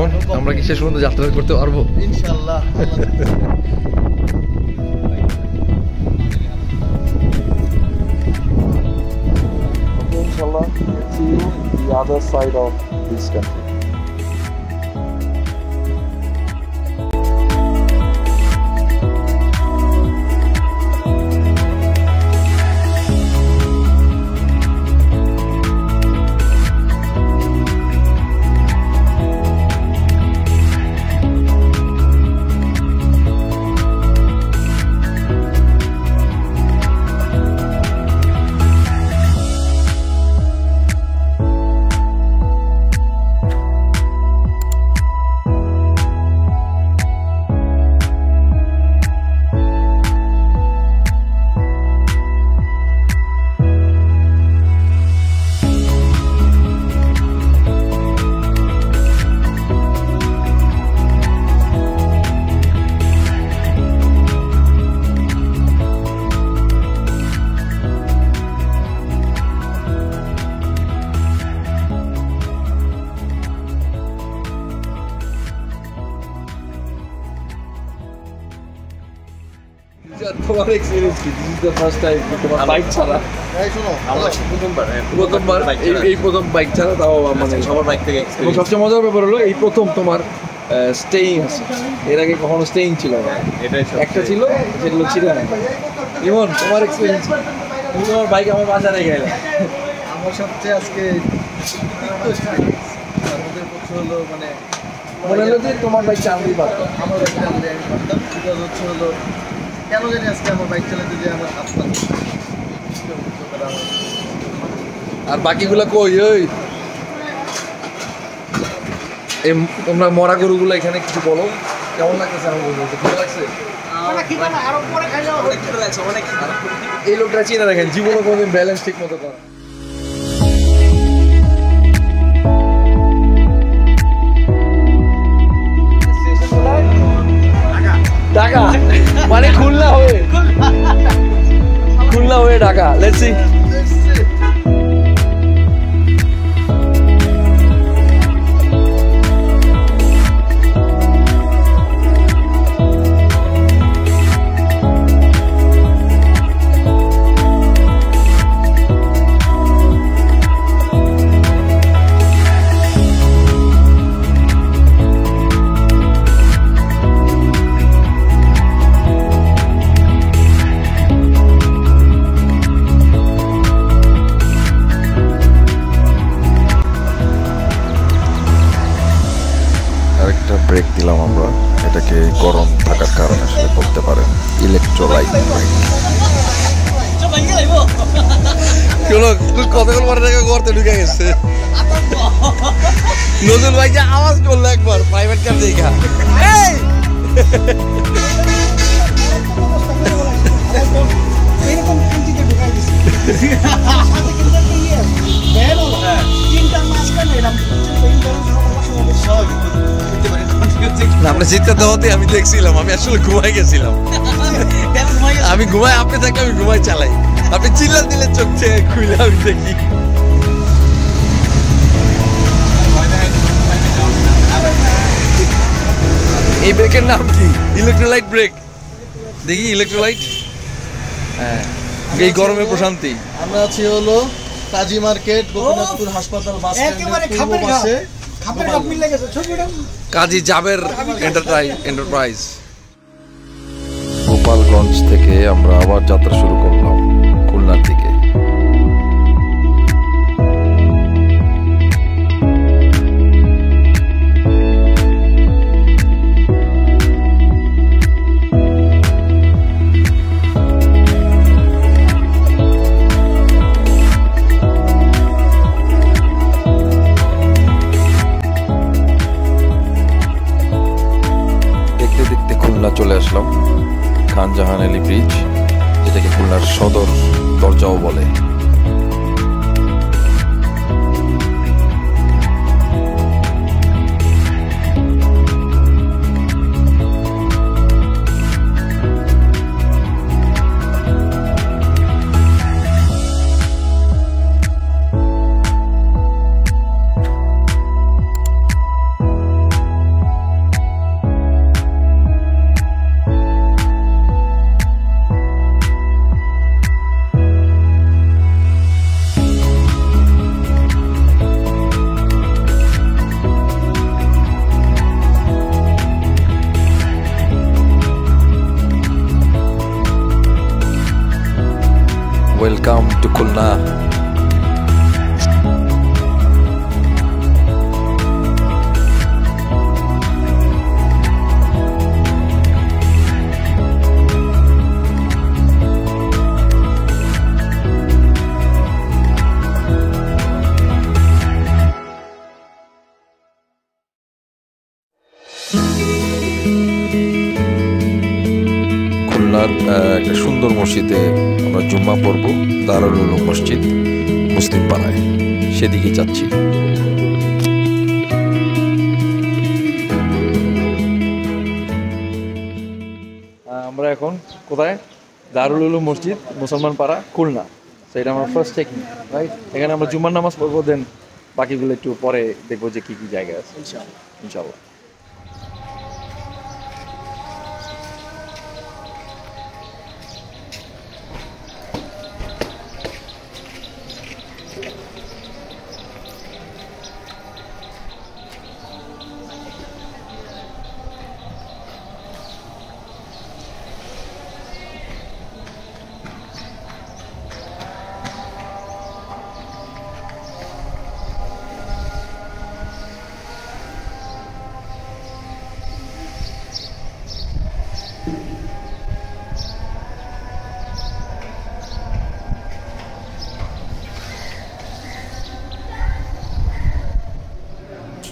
ইমন, আমরা কি শেষ পর্যন্ত যাত্রা করতে পারবো? ইনশাআল্লাহ। Inshallah, see you the other side of this country. তোমার এক্সপেরিয়েন্স কি? This is the first time তোমার বাইক ছাড়া? এই শোনো, প্রথমবার এই প্রথম বাইক ছাড়া, তাও মানে সবার বাইক থেকে এক্সপেরিয়েন্স। সবচেয়ে মজার ব্যাপার হলো এই প্রথম তোমার স্টেইং আছে, এর আগে কখনো স্টেইং ছিল না। এটাই একটা ছিল, সেগুলো ছিল না। ইমন, তোমার এক্সপেরিয়েন্স? তুমি তোমার বাইক আমার বাসা রেখে গেলে। আমার সবচেয়ে আজকে আমাদের পক্ষে হলো মানে মনে হলো যে তোমার বাইক চালাতেই পারতো। আমার বাইক চালাতে আমি পারতাম, বিকজ হচ্ছে হলো কেন জানি আজকে আমার বাইক চালাতে যে আমার হাত পাচ্ছে। আর বাকিগুলো কই? ওই তোমরা মরা গরুগুলো এখানে কিছু বলো, কেমন লাগতেছে? আমার বলতে ভালো লাগছে। এই লোকটা চিনে রাখেন, জীবনে কোনোদিন ব্যালেন্স ঠিক মতো করে। ঢাকা মানে খুলনা হয়ে ঢাকা। Let's see. ব্রেক দিলাম আমরা, এটাকে গরম থাকার কারণে আসলে বলতে পারেন ইলেকট্রোলাইট ব্রেক। কতক্ষণ পরে দেখা করতে ঢুকে গেছে নজরুল ভাই, যে আওয়াজ করলো একবার প্রাইভেট কার দেখা। আপনি চিৎকার দেওয়াতে আমি দেখছিলাম, আমি আসলে ঘুমাই গেছিলাম। আমি ঘুমাই, আপনি থাকলে আমি ঘুমাই চালাই। আপনি চিল্লা দিলে চোখ থেকে খুলে আমি দেখি। এই ব্রেকের নাম কি? Electrolyte break. দেখি ইলেকট্রোলাইট। হ্যাঁ, এই গরমে প্রশান্তি। আমরা আছি হলো কাজী মার্কেট, গোপীনাথপুর হাসপাতাল বাস স্ট্যান্ডে। কাজী জাবের এন্টারপ্রাইজ। গোপালগঞ্জ থেকে আমরা আবার যাত্রা শুরু করলাম খুলনার দিকে। চলে আসলাম খান জাহান আলী ব্রিজ, যেটাকে খুলনার সদর দরজাও বলে। খুলনার একটা সুন্দর মসজিদে আমরা জুম্মা পড়ব, দারুল উলুম মসজিদ মুসলিম পাড়ায়, সেদিকে যাচ্ছি। আমরা এখন কোথায়? দারুল উলুম মসজিদ মুসলমান পাড়া, খুলনা। তো এটা আমার ফার্স্ট চেকিং, রাইট? এখানে আমরা জুম্মার নামাজ পড়বো, দেন বাকিগুলো একটু পরে দেখবো যে কী কী জায়গা আছে ইনশাআল্লাহ।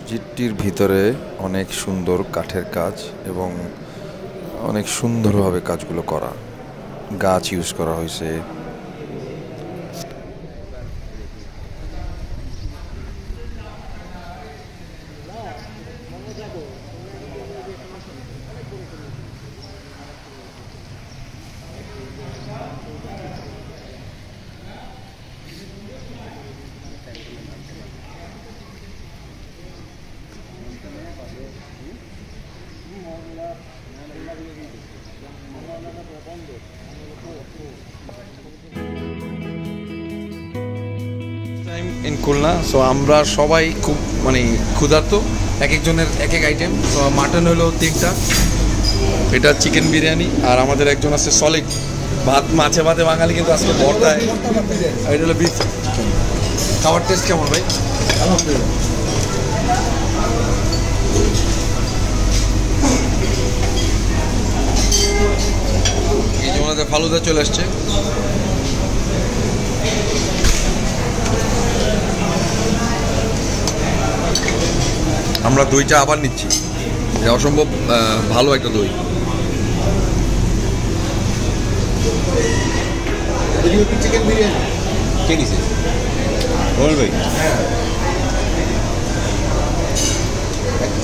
মসজিদটির ভিতরে অনেক সুন্দর কাঠের কাজ এবং অনেক সুন্দরভাবে কাজগুলো করা, গাছ ইউজ করা হয়েছে। ইন খুলনা। সো আমরা সবাই খুব মানে ক্ষুধার্ত, এক একজনের এক এক আইটেম। তো মাটন হলো 3টা, এটা চিকেন বিরিয়ানি, আর আমাদের একজন আছে সলিড ভাত, মাছে ভাতে বাঙালি কিন্তু আজকে ভর্তায়, আর এটা হলো বিফ। খাবার টেস্ট কেমন ভাই? আলহামদুলিল্লাহ। এই যে ওনাদের ফালুদা চলে আসছে। আমরা দইটা আবার নিচ্ছি, এটা অসম্ভব ভালো একটা দই। চিকেন বিরিয়ানি কে নিছে? বল ভাই।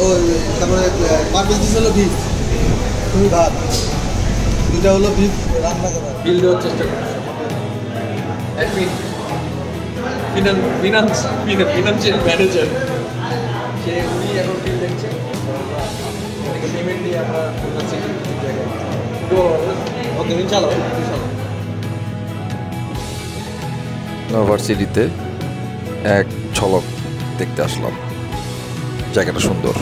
ও তারপরে পার পিস দিস হলো বিফ, তুমি ভাত, দুটা হলো বিফ রান্না করা। বিল দেওয়ার চেষ্টা করছি। ফিনান্সিয়াল ম্যানেজার, সে উনি এখন বিল দেখছে, পেমেন্ট দিয়ে আমরা জায়গায়। ওকে, চালাও। ইউনিভার্সিটিতে এক ঝলক দেখতে আসলাম, জায়গাটা সুন্দর।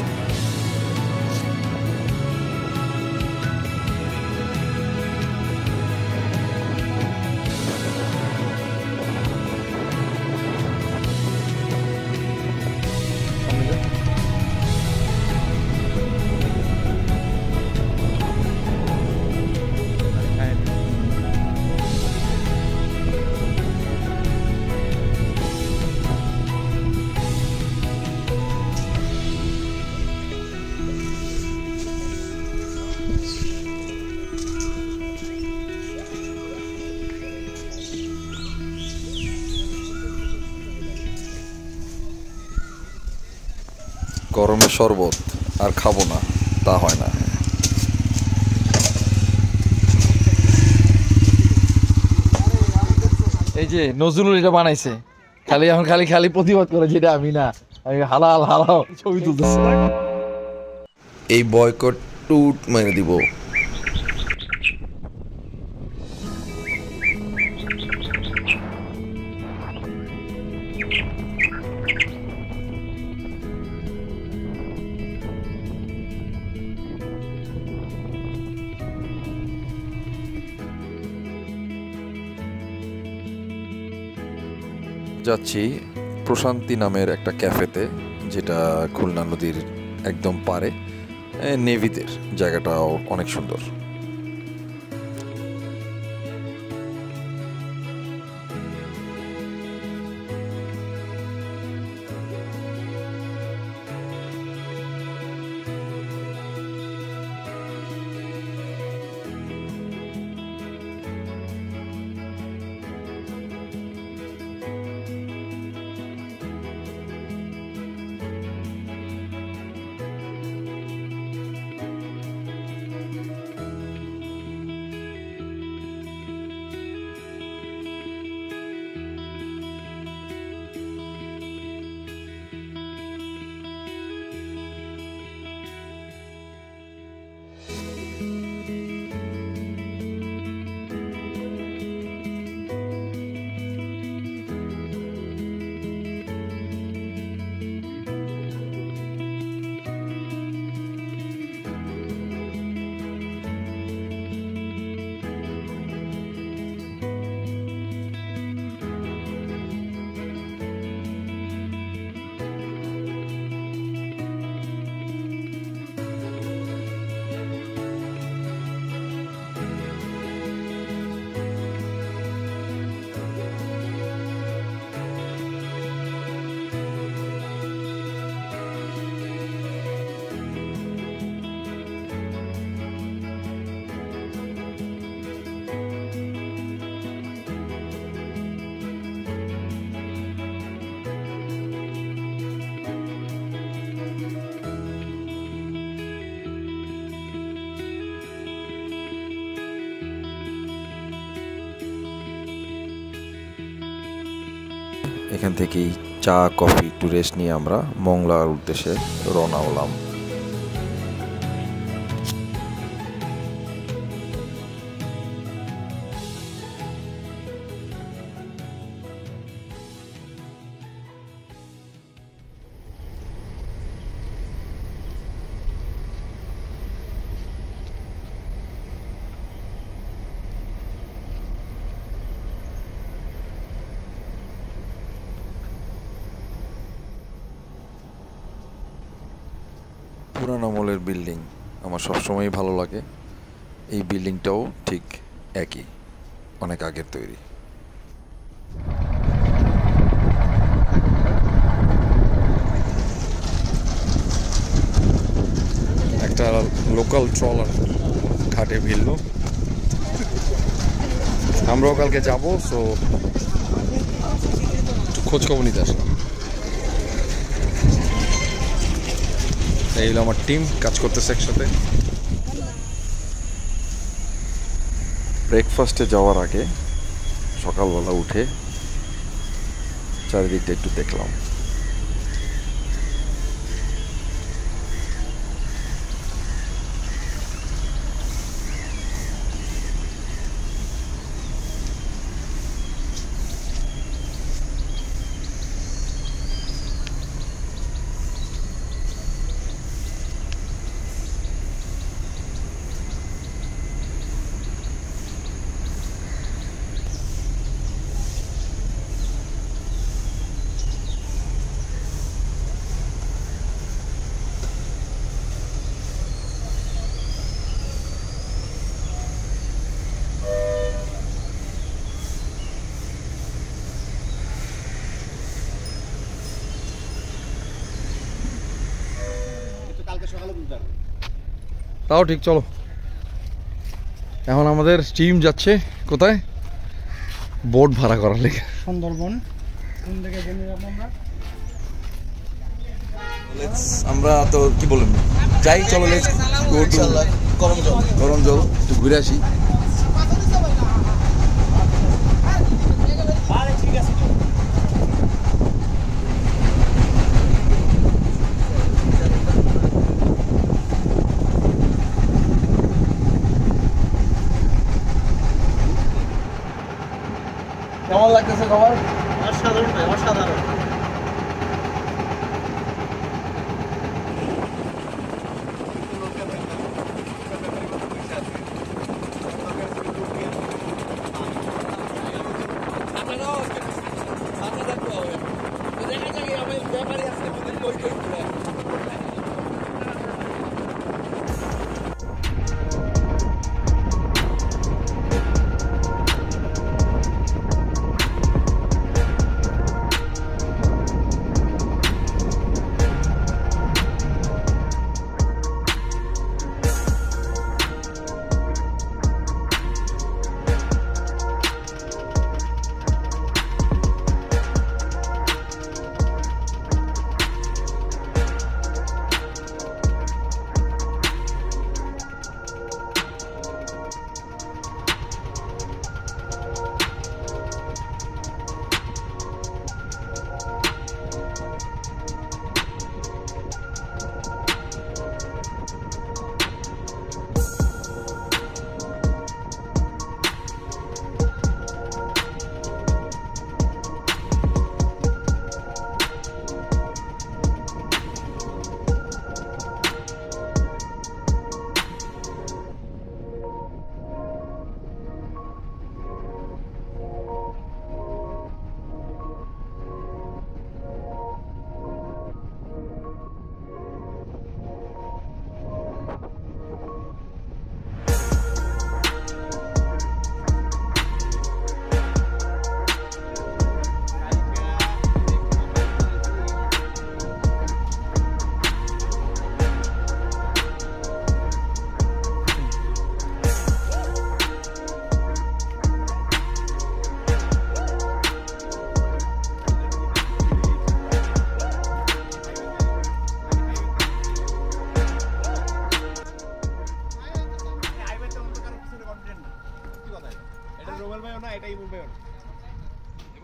গরমে শরবত আর খাবো না তা হয় না। এই যে নজরুল এটা বানাইছে, খালি এখন খালি প্রতিবাদ করে, যেটা আমি না, আমি হালাল হালাল ছবি তুলতেছি। এই বয়কট টুট মেরে দিব। যাচ্ছি প্রশান্তি নামের একটা ক্যাফেতে, যেটা খুলনা নদীর একদম পারে, নেভিদের জায়গাটাও অনেক সুন্দর। এখান থেকেই চা কফি একটু রেস্ট নিয়ে আমরা মংলার উদ্দেশ্যে রওনা হলাম। পুরান আমলের বিল্ডিং আমার সবসময়ই ভালো লাগে। এই বিল্ডিংটাও ঠিক একই, অনেক আগের তৈরি। একটা লোকাল ট্রলার ঘাটে ভিড়লো, আমরাও কালকে যাবো, সো একটু খোঁজ খবর নিতে আসলাম। এই হলো আমার টিম, কাজ করতেছে একসাথে। ব্রেকফাস্টে যাওয়ার আগে সকালবেলা উঠে চারিদিকটা একটু দেখলাম। তাও ঠিক, চলো। এখন আমাদের টিম যাচ্ছে কোথায়? বোট ভাড়া করার লেগে সুন্দরবন। কোন থেকে আমরা তো কি বলেন যাই, চলো লেটস গো টু গরম জল, একটু ঘুরে আসি। কেমন লাগতেছে খবর? অসাধারণ ভাই, অসাধারণ।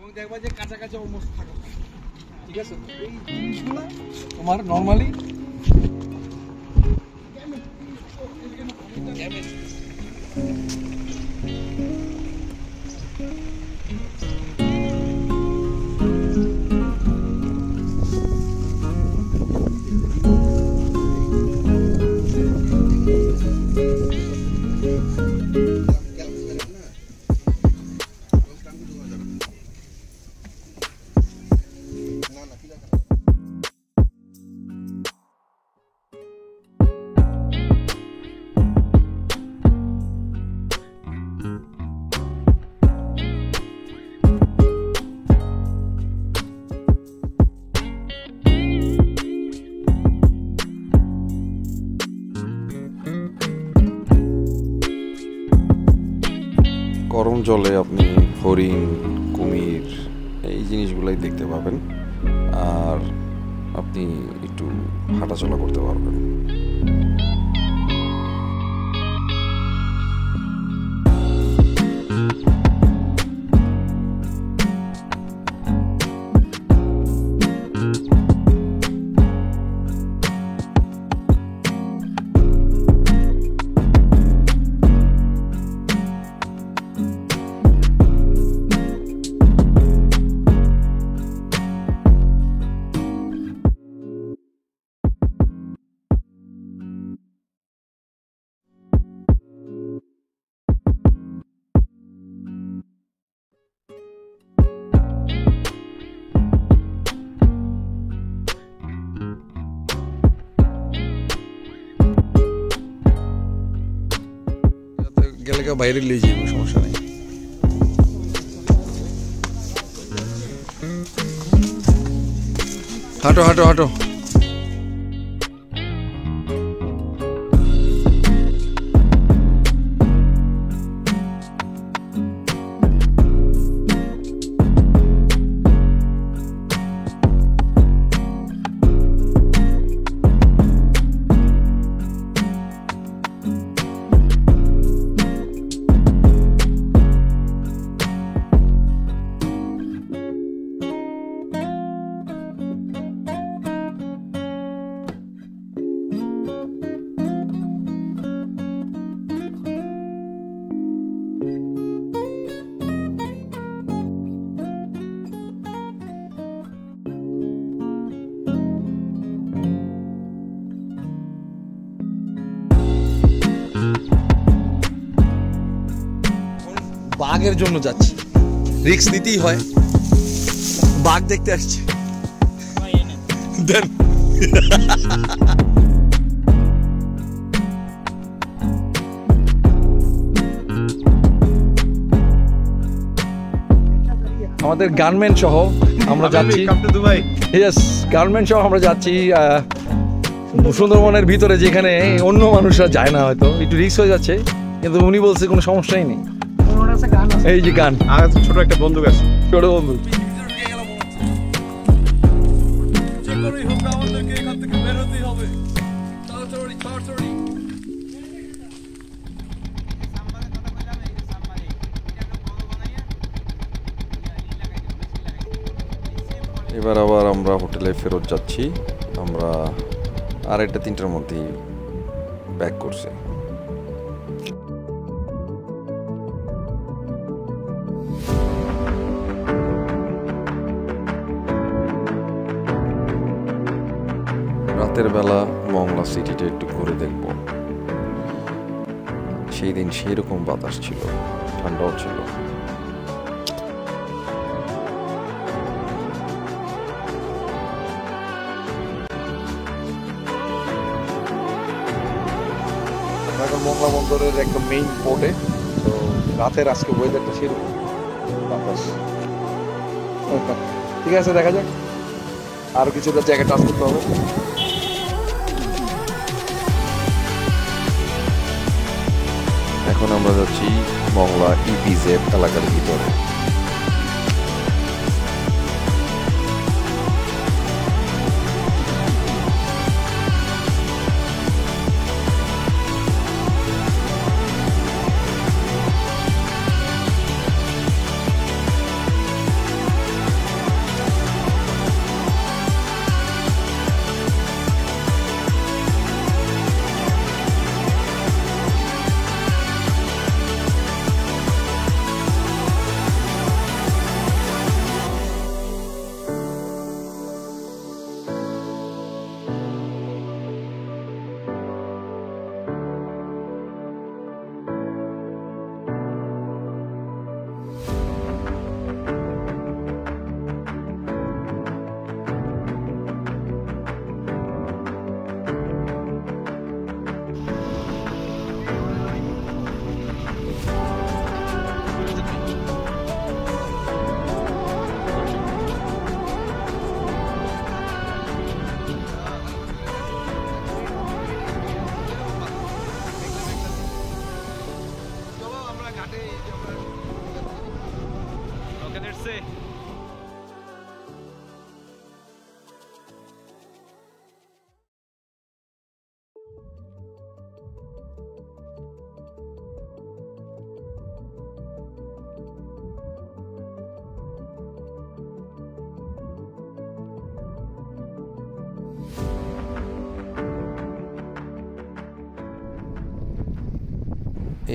এবং দেখবা যে কাছাকাছি অলমোস্ট থাকো, ঠিক আছে? এই জিনিসগুলো তোমার নর্মালি গরম জলে আপনি হরিণ, কুমির এই জিনিসগুলাই দেখতে পাবেন, আর আপনি একটু হাঁটাচলা করতে পারবেন। গেলে কেউ বাইরে নিয়ে যাবো, সমস্যা নেই। হাঁটো হাঁটো হাঁটো। বাঘের জন্য যাচ্ছি, রিস্ক নিতেই হয়, বাঘ দেখতে আসছি। দেন আমাদের গার্মেন্ট সহ আমরা যাচ্ছি, ইয়েস গার্মেন্ট সহ আমরা যাচ্ছি সুন্দরবনের ভিতরে, যেখানে অন্য মানুষরা যায় না, হয়তো একটু রিস্ক হয়ে যাচ্ছে, কিন্তু উনি বলছে কোনো সমস্যাই নেই। এই যে গান, ছোট একটা বন্দুক আছে, ছোট বন্ধু। এবার আবার আমরা হোটেলে ফেরত যাচ্ছি। আমরা 2:30-3টার মধ্যেই ব্যাক করছি। রাতের বেলা মংলা সিটিটা একটু ঘুরে দেখব। সেই দিন সেই রকম বাতাস ছিল, ঠান্ডাও ছিল। এখন মংলা বন্দরের একদম মেইন পোর্টে, তো রাতের আজকে ওয়েদারটা সেরকম বাতাস। ঠিক আছে, দেখা যাক, আরো কিছুটা জায়গা টাচ করতে হবে। এখন আমরা যাচ্ছি মংলা ইপিজেড এলাকার ভিতরে।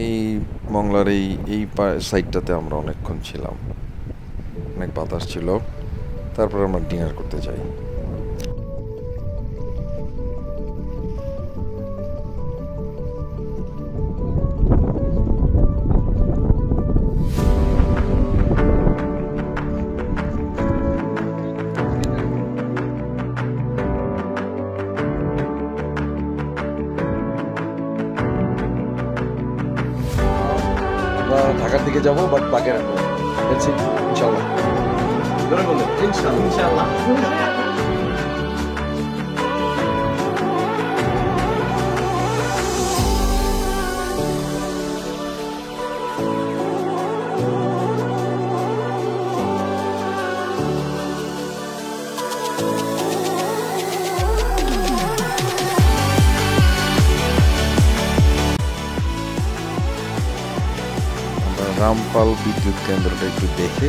এই মংলার এই সাইডটাতে আমরা অনেকক্ষণ ছিলাম, অনেক বাতাস ছিল। তারপর আমরা ডিনার করতে যাই। ঢাকার দিকে যাবো, বাট বাগেরহাট ইনশাল্লাহ। ইনশাআল্লাহ। রামপাল বিদ্যুৎ কেন্দ্রটা একটু দেখে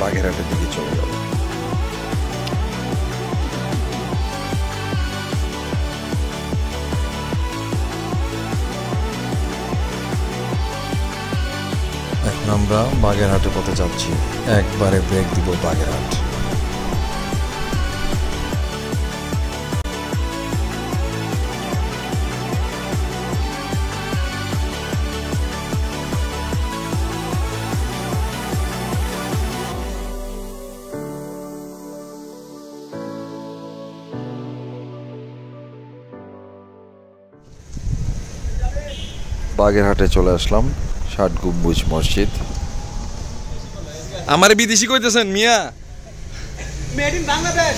বাগেরহাটের দিকে চলে যাব। এখন আমরা বাগেরহাটের পথে যাচ্ছি, একবারে ব্রেক দিব বাগেরহাট। বাগেরহাটে চলে আসলাম, ৬০ গম্বুজ মসজিদ। আমার বিদেশি কইতেছেন মিয়া? Made in Bangladesh.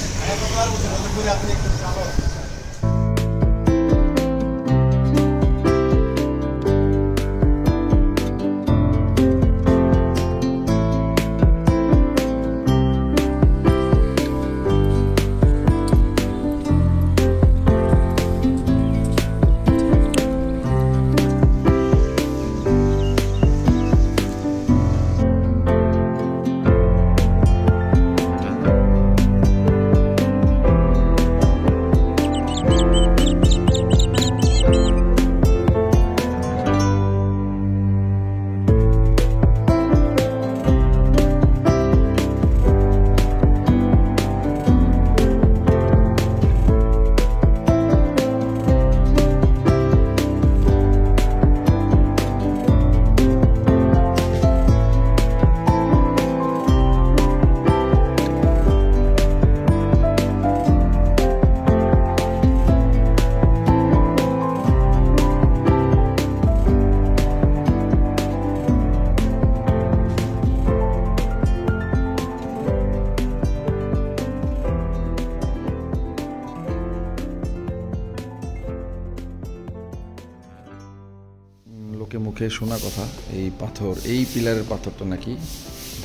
লোকে মুখে শোনা কথা, এই পাথর, এই পিলারের পাথরটা নাকি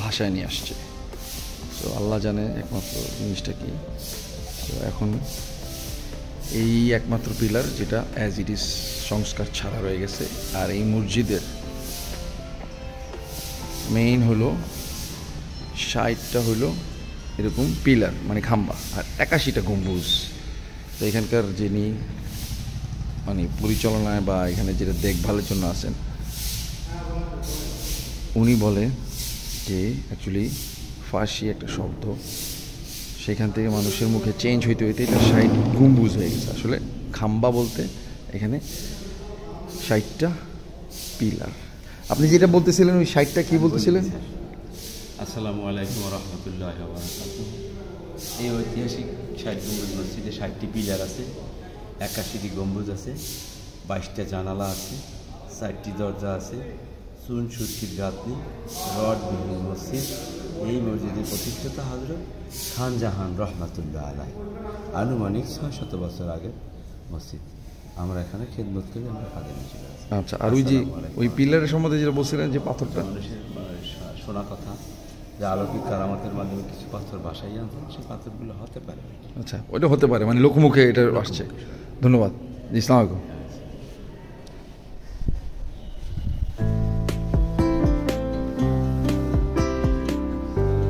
ভাষায় নিয়ে আসছে। তো আল্লাহ জানে একমাত্র জিনিসটা কি। তো এখন এই একমাত্র পিলার যেটা অ্যাজ ইট ইজ সংস্কার ছাড়া রয়ে গেছে। আর এই মসজিদের মেইন হলো ৬০টা হলো এরকম পিলার, মানে খাম্বা, আর ৮১টা গম্বুজ। তো এখানকার যিনি মানে পরিচালনায় বা এখানে যেটা দেখভালের জন্য আছেন, উনি বলে যে অ্যাকচুয়ালি ফার্সি একটা শব্দ, সেখান থেকে মানুষের মুখে চেঞ্জ হইতে হইতে এটা ৬০ গম্বুজ হয়ে গেছে। আসলে খাম্বা বলতে এখানে ৬০টা পিলার। আপনি যেটা বলতেছিলেন ওই ৬০টা কি বলতেছিলেন? আসসালামু আলাইকুম রহমতুল্লাহ। এই ঐতিহাসিক ৬০ গম্বুজ মসজিদে ৬০টি পিলার আছে, ৮১টি গম্বুজ আছে, ২২টা জানালা আছে, ৪টি দরজা আছে, চুন সুরকির গাঁথনি, রড বিহীন মসজিদ। এই মসজিদের প্রতিষ্ঠাতা হযরত শাহজাহান রহমাতুল্লাহ আলাইহি, আনুমানিক ৬০০ বছর আগের মসজিদ। আমরা এখানে খেদমত করি, আমরা কাজে নিয়ে চলে আসি। আচ্ছা, আর ওই যে ওই পিলারের সম্বন্ধে যেটা বলছিলেন যে পাথরটা, মানুষের শোনা কথা যে অলৌকিক কারামাতের মাধ্যমে কিছু পাথর বাসায় আনতেন, সেই পাথরগুলো হতে পারে। আচ্ছা, ওইটা হতে পারে, মানে লোকমুখে এটা আসছে। ধন্যবাদ। ইসলাম আলাইকুম।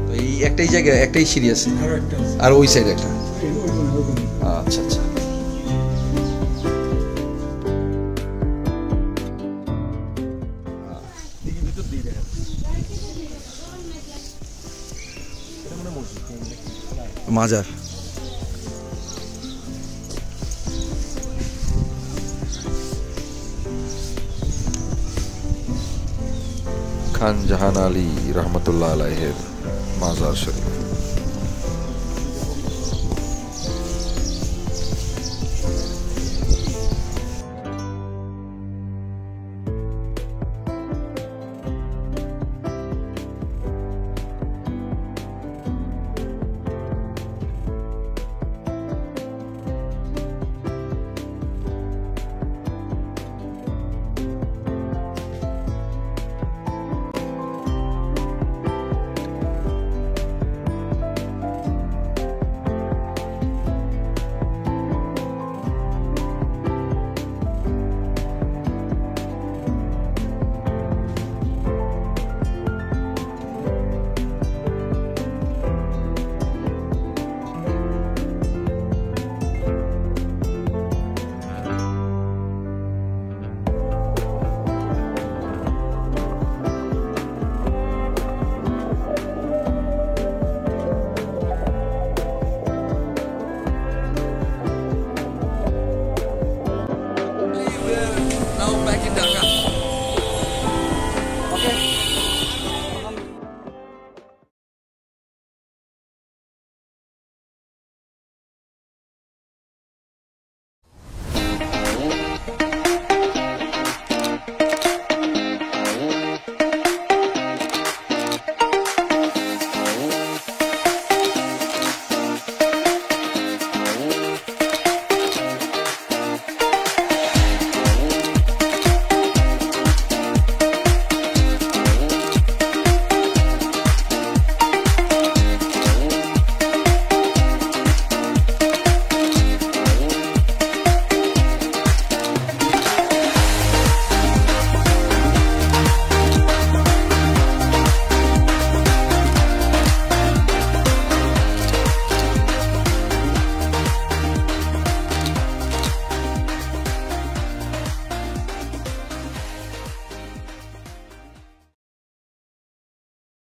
তো এই একটাই জায়গা, একটাই সিঁড়ি আছে, আর ওই সাইড একটা। আচ্ছা আচ্ছা। মাজার। খান জাহান আলী রহমতুল্লাহ আলাইহের মাজার শরীফ।